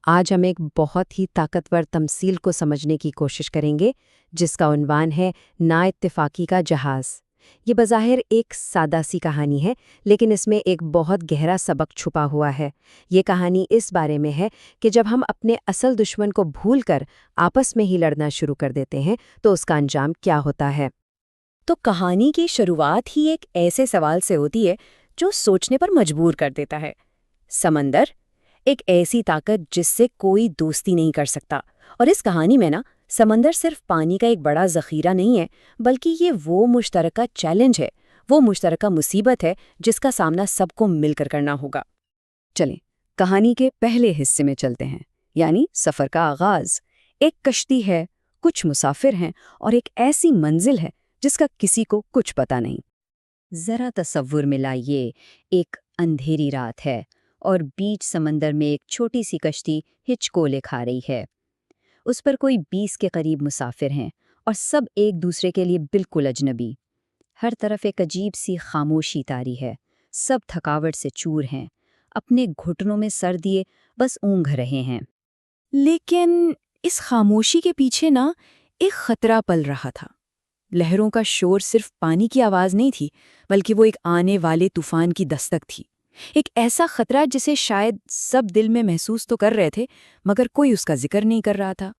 آج ہم ایک بہت ہی طاقتور تمثیل کو سمجھنے کی کوشش کریں گے جس کا عنوان ہے نا اتفاقی کا جہاز۔ یہ بظاہر ایک سادہ سی کہانی ہے، لیکن اس میں ایک بہت گہرا سبق چھپا ہوا ہے۔ یہ کہانی اس بارے میں ہے کہ جب ہم اپنے اصل دشمن کو بھول کر آپس میں ہی لڑنا شروع کر دیتے ہیں تو اس کا انجام کیا ہوتا ہے۔ تو کہانی کی شروعات ہی ایک ایسے سوال سے ہوتی ہے جو سوچنے پر مجبور کر دیتا ہے۔ سمندر ایک ایسی طاقت جس سے کوئی دوستی نہیں کر سکتا، اور اس کہانی میں سمندر صرف پانی کا ایک بڑا ذخیرہ نہیں ہے، بلکہ یہ وہ مشترکہ چیلنج ہے، وہ مشترکہ مصیبت ہے جس کا سامنا سب کو مل کر کرنا ہوگا۔ چلیں کہانی کے پہلے حصے میں چلتے ہیں، یعنی سفر کا آغاز۔ ایک کشتی ہے، کچھ مسافر ہیں اور ایک ایسی منزل ہے جس کا کسی کو کچھ پتہ نہیں۔ ذرا تصور میں لائیے، ایک اندھیری رات ہے اور بیچ سمندر میں ایک چھوٹی سی کشتی ہچکولے کھا رہی ہے۔ اس پر کوئی 20 کے قریب مسافر ہیں اور سب ایک دوسرے کے لیے بالکل اجنبی۔ ہر طرف ایک عجیب سی خاموشی طاری ہے، سب تھکاوٹ سے چور ہیں، اپنے گھٹنوں میں سر دیے بس اونگھ رہے ہیں۔ لیکن اس خاموشی کے پیچھے ایک خطرہ پل رہا تھا۔ لہروں کا شور صرف پانی کی آواز نہیں تھی، بلکہ وہ ایک آنے والے طوفان کی دستک تھی۔ ایک ایسا خطرہ جسے شاید سب دل میں محسوس تو کر رہے تھے، مگر کوئی اس کا ذکر نہیں کر رہا تھا۔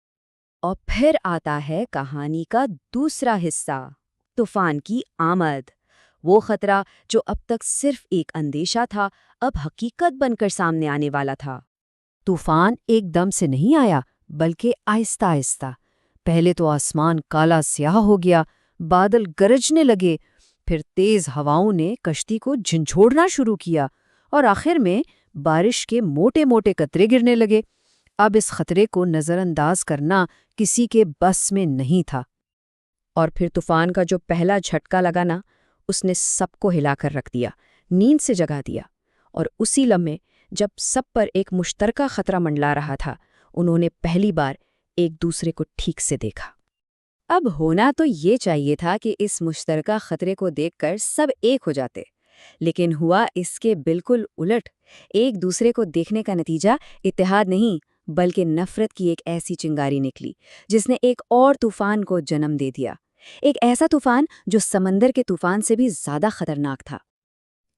اور پھر آتا ہے کہانی کا دوسرا حصہ، طوفان کی آمد۔ وہ خطرہ جو اب تک صرف ایک اندیشہ تھا، اب حقیقت بن کر سامنے آنے والا تھا۔ طوفان ایک دم سے نہیں آیا، بلکہ آہستہ آہستہ۔ پہلے تو آسمان کالا سیاہ ہو گیا، بادل گرجنے لگے، پھر تیز ہواؤں نے کشتی کو جھنجھوڑنا شروع کیا، اور آخر میں بارش کے موٹے موٹے قطرے گرنے لگے۔ اب اس خطرے کو نظر انداز کرنا کسی کے بس میں نہیں تھا۔ اور پھر طوفان کا جو پہلا جھٹکا لگا اس نے سب کو ہلا کر رکھ دیا، نیند سے جگا دیا۔ اور اسی لمحے جب سب پر ایک مشترکہ خطرہ منڈلا رہا تھا، انہوں نے پہلی بار ایک دوسرے کو ٹھیک سے دیکھا۔ اب ہونا تو یہ چاہیے تھا کہ اس مشترکہ خطرے کو دیکھ کر سب ایک ہو جاتے، لیکن ہوا اس کے بالکل الٹ۔ ایک دوسرے کو دیکھنے کا نتیجہ اتحاد نہیں، بلکہ نفرت کی ایک ایسی چنگاری نکلی جس نے ایک اور طوفان کو جنم دے دیا، ایک ایسا طوفان جو سمندر کے طوفان سے بھی زیادہ خطرناک تھا۔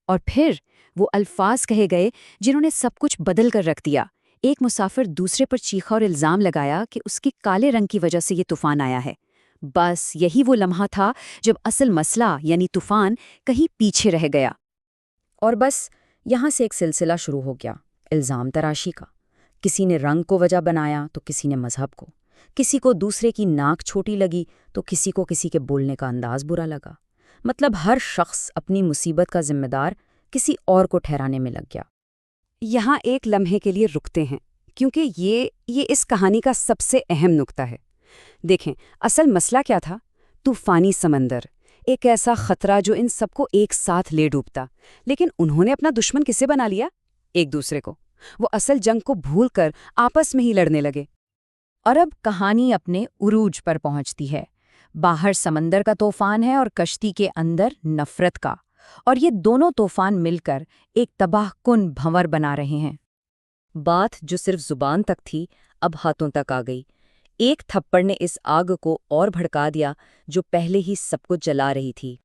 اور پھر وہ الفاظ کہے گئے جنہوں نے سب کچھ بدل کر رکھ دیا۔ ایک مسافر دوسرے پر چیخا اور الزام لگایا کہ اس کے کالے رنگ کی وجہ سے یہ طوفان آیا ہے۔ بس یہی وہ لمحہ تھا جب اصل مسئلہ یعنی طوفان کہیں پیچھے رہ گیا۔ اور بس یہاں سے ایک سلسلہ شروع ہو گیا، الزام تراشی کا۔ کسی نے رنگ کو وجہ بنایا تو کسی نے مذہب کو، کسی کو دوسرے کی ناک چھوٹی لگی تو کسی کو کسی کے بولنے کا انداز برا لگا۔ مطلب ہر شخص اپنی مصیبت کا ذمہ دار کسی اور کو ٹھہرانے میں لگ گیا۔ یہاں ایک لمحے کے لیے رکتے ہیں، کیونکہ یہ اس کہانی کا سب سے اہم نقطہ ہے۔ دیکھیں، اصل مسئلہ کیا تھا؟ طوفانی سمندر، ایک ایسا خطرہ جو ان سب کو ایک ساتھ لے ڈوبتا۔ لیکن انہوں نے اپنا دشمن کسے بنا لیا؟ ایک دوسرے کو۔ وہ اصل جنگ کو بھول کر آپس میں ہی لڑنے لگے۔ اور اب کہانی اپنے عروج پر پہنچتی ہے۔ باہر سمندر کا طوفان ہے اور کشتی کے اندر نفرت کا، اور یہ دونوں طوفان مل کر ایک تباہ کن بھنور بنا رہے ہیں۔ بات جو صرف زبان تک تھی اب ہاتھوں تک آ گئی۔ ایک تھپڑ نے اس آگ کو اور بھڑکا دیا جو پہلے ہی سب کو جلا رہی تھی۔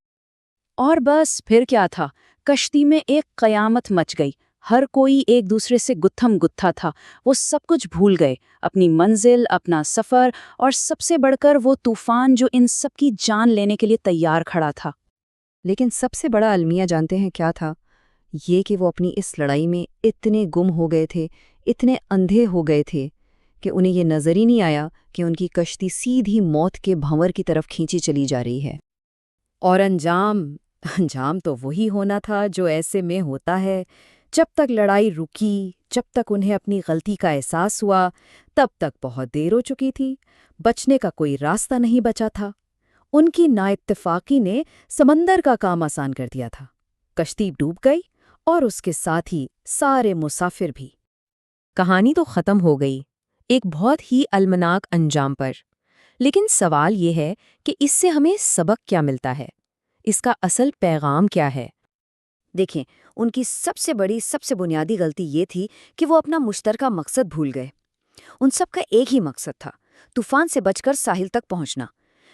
اور بس پھر کیا تھا؟ کشتی میں ایک قیامت مچ گئی۔ ہر کوئی ایک دوسرے سے گتھم گتھا تھا۔ وہ سب کچھ بھول گئے، اپنی منزل، اپنا سفر، اور سب سے بڑھ کر وہ طوفان جو ان سب کی جان لینے کے لیے تیار کھڑا تھا۔ لیکن سب سے بڑا المیہ جانتے ہیں کیا تھا؟ یہ کہ وہ اپنی اس لڑائی میں اتنے گم ہو گئے تھے، اتنے اندھے ہو گئے تھے کہ انہیں یہ نظر ہی نہیں آیا کہ ان کی کشتی سیدھی موت کے بھنور کی طرف کھینچی چلی جا رہی ہے۔ اور انجام تو وہی ہونا تھا جو ایسے میں ہوتا ہے۔ جب تک لڑائی رکی، جب تک انہیں اپنی غلطی کا احساس ہوا، تب تک بہت دیر ہو چکی تھی۔ بچنے کا کوئی راستہ نہیں بچا تھا۔ ان کی نااتفاقی نے سمندر کا کام آسان کر دیا تھا۔ کشتی ڈوب گئی اور اس کے ساتھ ہی سارے مسافر بھی۔ کہانی تو ختم ہو گئی، ایک بہت ہی المناک انجام پر۔ لیکن سوال یہ ہے کہ اس سے ہمیں سبق کیا ملتا ہے؟ اس کا اصل پیغام کیا ہے؟ دیکھیں، ان کی سب سے بنیادی غلطی یہ تھی کہ وہ اپنا مشترکہ مقصد بھول گئے۔ ان سب کا ایک ہی مقصد تھا، طوفان سے بچ کر ساحل تک پہنچنا،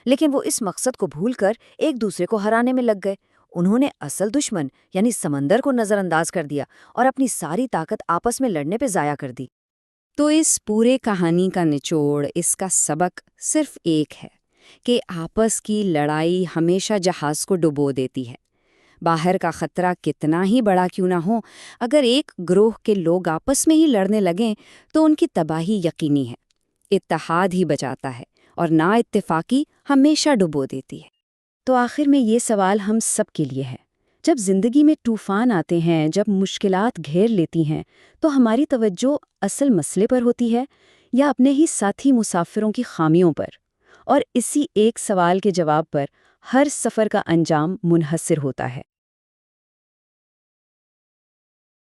لیکن وہ اس مقصد کو بھول کر ایک دوسرے کو ہرانے میں لگ گئے۔ انہوں نے اصل دشمن یعنی سمندر کو نظر انداز کر دیا اور اپنی ساری طاقت آپس میں لڑنے پہ ضائع کر دی۔ تو اس پورے کہانی کا نچوڑ، اس کا سبق صرف ایک ہے کہ آپس کی لڑائی ہمیشہ جہاز کو ڈبو دیتی ہے۔ باہر کا خطرہ کتنا ہی بڑا کیوں نہ ہو، اگر ایک گروہ کے لوگ آپس میں ہی لڑنے لگیں تو ان کی تباہی یقینی ہے۔ اتحاد ہی بچاتا ہے اور نا اتفاقی ہمیشہ ڈبو دیتی ہے۔ تو آخر میں یہ سوال ہم سب کے لیے ہے، جب زندگی میں طوفان آتے ہیں، جب مشکلات گھیر لیتی ہیں، تو ہماری توجہ اصل مسئلے پر ہوتی ہے یا اپنے ہی ساتھی مسافروں کی خامیوں پر؟ اور اسی ایک سوال کے جواب پر ہر سفر کا انجام منحصر ہوتا ہے۔